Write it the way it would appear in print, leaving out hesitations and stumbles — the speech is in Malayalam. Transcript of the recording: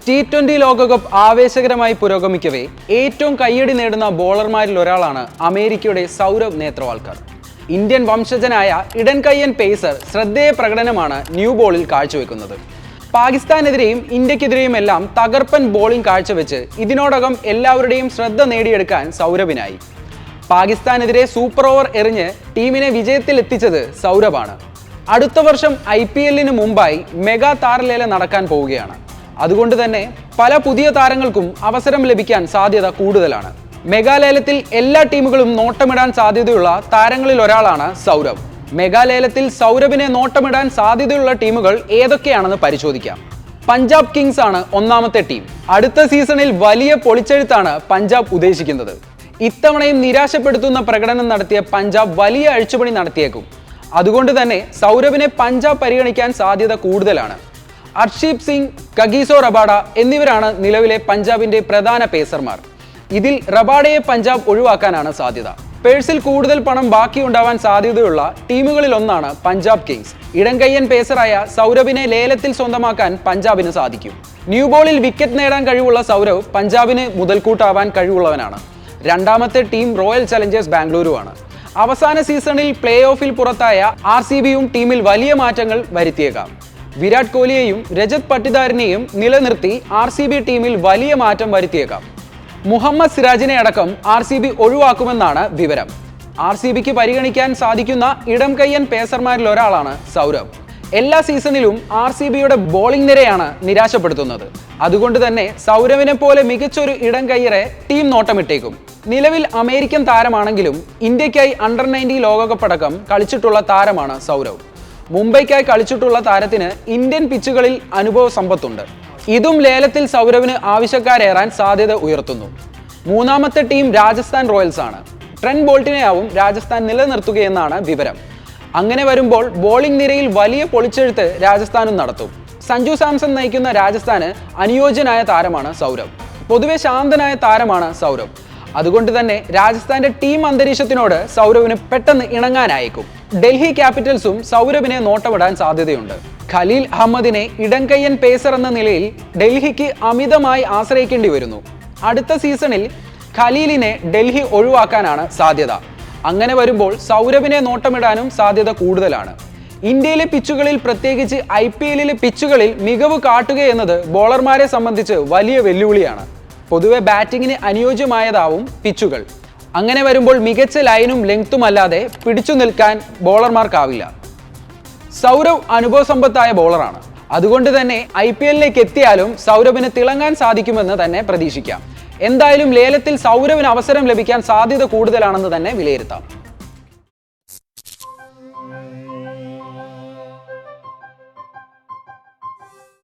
T20 ലോകകപ്പ് ആവേശകരമായി പുരോഗമിക്കവേ ഏറ്റവും കയ്യടി നേടുന്ന ബോളർമാരിൽ ഒരാളാണ് അമേരിക്കയുടെ സൗരവ് നേത്രവാൾക്കർ. ഇന്ത്യൻ വംശജനായ ഇടൻകയ്യൻ പേസർ ശ്രദ്ധേയ പ്രകടനമാണ് ന്യൂ ബോളിൽ കാഴ്ചവെക്കുന്നത്. പാകിസ്ഥാനെതിരെയും ഇന്ത്യക്കെതിരെയും എല്ലാം തകർപ്പൻ ബോളിംഗ് കാഴ്ചവെച്ച് ഇതിനോടകം എല്ലാവരുടെയും ശ്രദ്ധ നേടിയെടുക്കാൻ സൗരവിനായി. പാകിസ്ഥാനെതിരെ സൂപ്പർ ഓവർ എറിഞ്ഞ് ടീമിനെ വിജയത്തിലെത്തിച്ചത് സൗരവാണ്. അടുത്ത വർഷം IPL-ന് മുമ്പായി മെഗാ താരലേലം നടക്കാൻ പോവുകയാണ്. അതുകൊണ്ട് തന്നെ പല പുതിയ താരങ്ങൾക്കും അവസരം ലഭിക്കാൻ സാധ്യത കൂടുതലാണ്. മെഗാലേലത്തിൽ എല്ലാ ടീമുകളും നോട്ടമിടാൻ സാധ്യതയുള്ള താരങ്ങളിൽ ഒരാളാണ് സൗരവ്. മെഗാലേലത്തിൽ സൗരവിനെ നോട്ടമിടാൻ സാധ്യതയുള്ള ടീമുകൾ ഏതൊക്കെയാണെന്ന് പരിശോധിക്കാം. പഞ്ചാബ് കിങ്സ് ആണ് ഒന്നാമത്തെ ടീം. അടുത്ത സീസണിൽ വലിയ പൊളിച്ചെഴുത്താണ് പഞ്ചാബ് ഉദ്ദേശിക്കുന്നത്. ഇത്തവണയും നിരാശപ്പെടുത്തുന്ന പ്രകടനം നടത്തിയ പഞ്ചാബ് വലിയ അഴിച്ചുപണി നടത്തിയേക്കും. അതുകൊണ്ട് തന്നെ സൗരവിനെ പഞ്ചാബ് പരിഗണിക്കാൻ സാധ്യത കൂടുതലാണ്. അർഷീപ് സിംഗ്, കഗീസോ റബാഡ എന്നിവരാണ് നിലവിലെ പഞ്ചാബിന്റെ പ്രധാന പേസർമാർ. ഇതിൽ റബാഡയെ പഞ്ചാബ് ഒഴിവാക്കാനാണ് സാധ്യത. പേഴ്സിൽ കൂടുതൽ പണം ബാക്കിയുണ്ടാവാൻ സാധ്യതയുള്ള ടീമുകളിൽ ഒന്നാണ് പഞ്ചാബ് കിങ്സ്. ഇടംകയ്യൻ പേസറായ സൗരവിനെ ലേലത്തിൽ സ്വന്തമാക്കാൻ പഞ്ചാബിന് സാധിക്കും. ന്യൂ ബോളിൽ വിക്കറ്റ് നേടാൻ കഴിവുള്ള സൗരവ് പഞ്ചാബിന് മുതൽക്കൂട്ടാവാൻ കഴിവുള്ളവനാണ്. രണ്ടാമത്തെ ടീം റോയൽ ചലഞ്ചേഴ്സ് ബാംഗ്ലൂരുവാണ്. അവസാന സീസണിൽ പ്ലേ ഓഫിൽ പുറത്തായ RCBയും ടീമിൽ വലിയ മാറ്റങ്ങൾ വരുത്തിയേക്കാം. വിരാട് കോഹ്ലിയെയും രജത് പട്ടിദാരിനെയും നിലനിർത്തി RCB ടീമിൽ വലിയ മാറ്റം വരുത്തിയേക്കാം. മുഹമ്മദ് സിറാജിനെ അടക്കം RCB ഒഴിവാക്കുമെന്നാണ് വിവരം. RCBക്ക് പരിഗണിക്കാൻ സാധിക്കുന്ന ഇടംകയ്യൻ പേസർമാരിൽ ഒരാളാണ് സൗരവ്. എല്ലാ സീസണിലും RCBയുടെ ബോളിംഗ് നിരയാണ് നിരാശപ്പെടുത്തുന്നത്. അതുകൊണ്ട് തന്നെ സൗരവിനെ പോലെ മികച്ചൊരു ഇടംകയ്യറെ ടീം നോട്ടമിട്ടേക്കും. നിലവിൽ അമേരിക്കൻ താരമാണെങ്കിലും ഇന്ത്യക്കായി അണ്ടർ-19 ലോകകപ്പ് അടക്കം കളിച്ചിട്ടുള്ള താരമാണ് സൗരവ്. മുംബൈക്കായി കളിച്ചിട്ടുള്ള താരത്തിന് ഇന്ത്യൻ പിച്ചുകളിൽ അനുഭവ സമ്പത്തുണ്ട്. ഇതും ലേലത്തിൽ സൗരവിന് ആവശ്യക്കാരേറാൻ സാധ്യത ഉയർത്തുന്നു. മൂന്നാമത്തെ ടീം രാജസ്ഥാൻ റോയൽസ് ആണ്. ട്രെന്റ് ബോൾട്ടിനെയാവും രാജസ്ഥാൻ നിലനിർത്തുകയെന്നാണ് വിവരം. അങ്ങനെ വരുമ്പോൾ ബോളിംഗ് നിരയിൽ വലിയ പൊളിച്ചെഴുത്ത് രാജസ്ഥാനും നടത്തും. സഞ്ജു സാംസൺ നയിക്കുന്ന രാജസ്ഥാന് അനുയോജ്യനായ താരമാണ് സൗരവ്. പൊതുവെ ശാന്തനായ താരമാണ് സൗരവ്. അതുകൊണ്ട് തന്നെ രാജസ്ഥാന്റെ ടീം അന്തരീക്ഷത്തിനോട് സൗരവിന് പെട്ടെന്ന് ഇണങ്ങാനായേക്കും. ഡൽഹി ക്യാപിറ്റൽസും സൗരവിനെ നോട്ടമിടാൻ സാധ്യതയുണ്ട്. ഖലീൽ അഹമ്മദിനെ ഇടംകയ്യൻ പേസർ എന്ന നിലയിൽ ഡൽഹിക്ക് അമിതമായി ആശ്രയിക്കേണ്ടി വരുന്നു. അടുത്ത സീസണിൽ ഖലീലിനെ ഡൽഹി ഒഴിവാക്കാനാണ് സാധ്യത. അങ്ങനെ വരുമ്പോൾ സൗരവിനെ നോട്ടമിടാനും സാധ്യത കൂടുതലാണ്. ഇന്ത്യയിലെ പിച്ചുകളിൽ, പ്രത്യേകിച്ച് IPL-ലെ പിച്ചുകളിൽ മികവ് കാട്ടുകയെന്നത് ബോളർമാരെ സംബന്ധിച്ച് വലിയ വെല്ലുവിളിയാണ്. പൊതുവെ ബാറ്റിങ്ങിന് അനുയോജ്യമായതാവും പിച്ചുകൾ. അങ്ങനെ വരുമ്പോൾ മികച്ച ലൈനും ലെങ്ത്തും അല്ലാതെ പിടിച്ചു നിൽക്കാൻ ബോളർമാർക്കാവില്ല. സൗരവ് അനുഭവസമ്പത്തായ ബോളറാണ്. അതുകൊണ്ട് തന്നെ IPL-ലേക്ക് എത്തിയാലും സൗരവിന് തിളങ്ങാൻ സാധിക്കുമെന്ന് തന്നെ പ്രതീക്ഷിക്കാം. എന്തായാലും ലേലത്തിൽ സൗരവിന് അവസരം ലഭിക്കാൻ സാധ്യത കൂടുതലാണെന്ന് തന്നെ വിലയിരുത്താം.